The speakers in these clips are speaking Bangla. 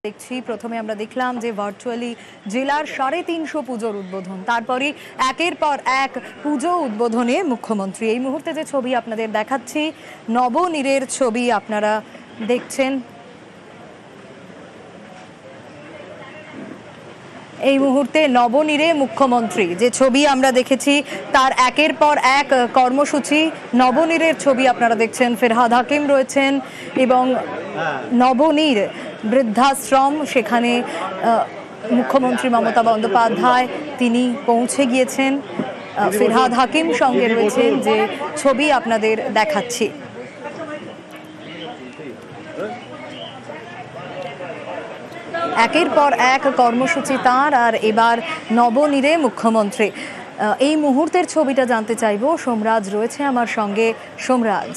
দেখছি প্রথমে আমরা দেখলাম যে ভার্চুয়ালি জেলার 350 পুজোর উদ্বোধন, তারপরে একের পর এক পুজো উদ্বোধনে মুখ্যমন্ত্রী। এই মুহূর্তে যে ছবি আপনাদের দেখাচ্ছি নবনীরের ছবি আপনারা দেখছেন। এই মুহূর্তে নবনীরে মুখ্যমন্ত্রী যে ছবি আমরা দেখেছি তার একের পর এক কর্মসূচি। নবনীরের ছবি আপনারা দেখছেন, ফেরহাদ হাকিম রয়েছেন এবং নবনীর বৃদ্ধাশ্রম, সেখানে মুখ্যমন্ত্রী মমতা বন্দ্যোপাধ্যায় তিনি পৌঁছে গিয়েছেন। ফেরহাদ হাকিম সঙ্গে রয়েছেন, যে ছবি আপনাদের দেখাচ্ছি। একের পর এক কর্মসূচি তার, আর এবার নবনীরে মুখ্যমন্ত্রী। এই মুহূর্তের ছবিটা জানতে চাইবো, সোমরাজ রয়েছে আমার সঙ্গে। সোমরাজ,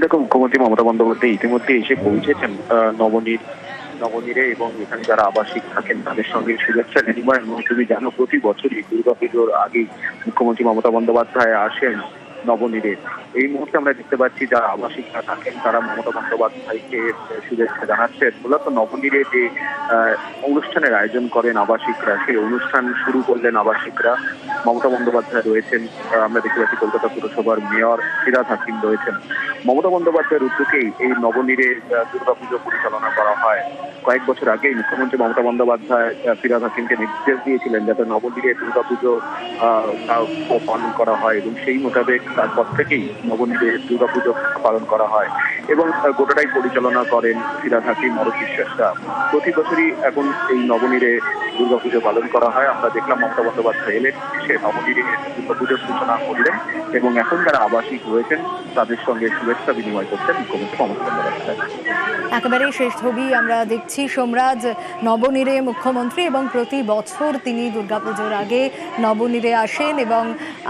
দেখো, মুখ্যমন্ত্রী মমতা বন্দ্যোপাধ্যায় ইতিমধ্যে এসে পৌঁছেছেন নবনীরে এবং এখানে যারা আবাসিক থাকেন তাদের সঙ্গে শুভেচ্ছা বিনিময়। এবং তুমি জানো, প্রতি বছরই দুর্গাপুজোর আগেই মুখ্যমন্ত্রী মমতা বন্দ্যোপাধ্যায় আসেন নবনীরে। এই মুহূর্তে আমরা দেখতে পাচ্ছি যারা আবাসিকরা থাকেন তারা মমতা বন্দ্যোপাধ্যায়কে শুভেচ্ছা জানাচ্ছেন। মূলত নবনীরে যে অনুষ্ঠানের আয়োজন করেন আবাসিকরা, সেই অনুষ্ঠান শুরু করলেন আবাসিকরা। মমতা বন্দ্যোপাধ্যায় রয়েছেন, আমরা দেখতে পাচ্ছি কলকাতা পুরসভার মেয়র ফেরহাদ হাকিম রয়েছেন। মমতা বন্দ্যোপাধ্যায়ের উদ্যোগেই এই নবনীরে দুর্গাপুজো পরিচালনা করা হয়। কয়েক বছর আগেই মুখ্যমন্ত্রী মমতা বন্দ্যোপাধ্যায় ফেরহাদ হাকিমকে নির্দেশ দিয়েছিলেন যাতে নবনীরে দুর্গাপুজো পালন করা হয়, এবং সেই মোতাবেক তারপর থেকেই নবনীরে দুর্গাপুজো পালন করা হয় এবং গোটাটাই পরিচালনা করেন ফেরহাদ হাকিম আরো বিশ্বাসটা। প্রতি বছরই এখন এই নবনীরে দুর্গাপুজো পালন করা হয়। আমরা দেখলাম মমতা বন্দ্যোপাধ্যায় এলেন, সে নবনীরে দুর্গাপুজোর সূচনা করলেন এবং এখন যারা আবাসিক রয়েছেন তাদের সঙ্গে শুভেচ্ছা বিনিময় করছেন মুখ্যমন্ত্রী মমতা বন্দ্যোপাধ্যায়। একেবারেই শেষ ছবি আমরা দেখছি সোমরাজ, নবনীরে মুখ্যমন্ত্রী, এবং প্রতি বছর তিনি দুর্গাপুজোর আগে নবনীরে আসেন এবং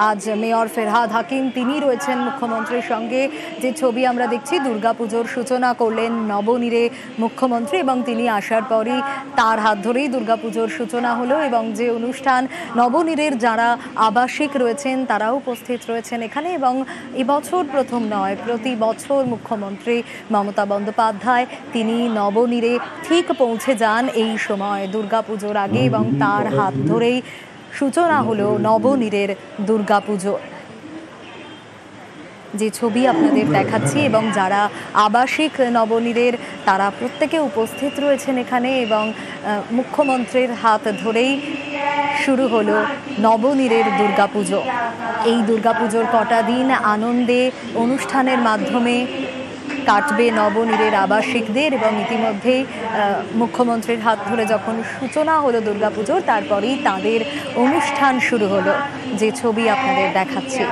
আজ মেয়র ফেরহাদ হাকিম তিনি রয়েছেন মুখ্যমন্ত্রীর সঙ্গে। যে ছবি আমরা দেখছি, দুর্গাপুজোর সূচনা করলেন নবনীরে মুখ্যমন্ত্রী এবং তিনি আসার পরই তার হাত ধরেই দুর্গাপুজোর সূচনা হলো। এবং যে অনুষ্ঠান, নবনীরের যারা আবাসিক রয়েছেন তারাও উপস্থিত রয়েছেন এখানে। এবং এবছর প্রথম নয়, প্রতি বছর মুখ্যমন্ত্রী মমতা বন্দ্যোপাধ্যায় তিনি নবনীরে ঠিক পৌঁছে যান এই সময় দুর্গাপুজোর আগে, এবং তার হাত ধরেই সূচনা হলো নবনীরের দুর্গাপুজো। যে ছবি আপনাদের দেখাচ্ছি, এবং যারা আবাসিক নবনীরের তারা প্রত্যেকে উপস্থিত রয়েছেন এখানে, এবং মুখ্যমন্ত্রীর হাত ধরেই শুরু হলো নবনীরের দুর্গাপুজো। এই দুর্গাপুজোর কটা দিন আনন্দে অনুষ্ঠানের মাধ্যমে কাটবে নবনীরের আবাসিকদের, এবং ইতিমধ্যেই মুখ্যমন্ত্রীর হাত ধরে যখন সূচনা হলো দুর্গাপুজোর, তারপরেই তাদের অনুষ্ঠান শুরু হলো। যে ছবি আপনাদের দেখাচ্ছি।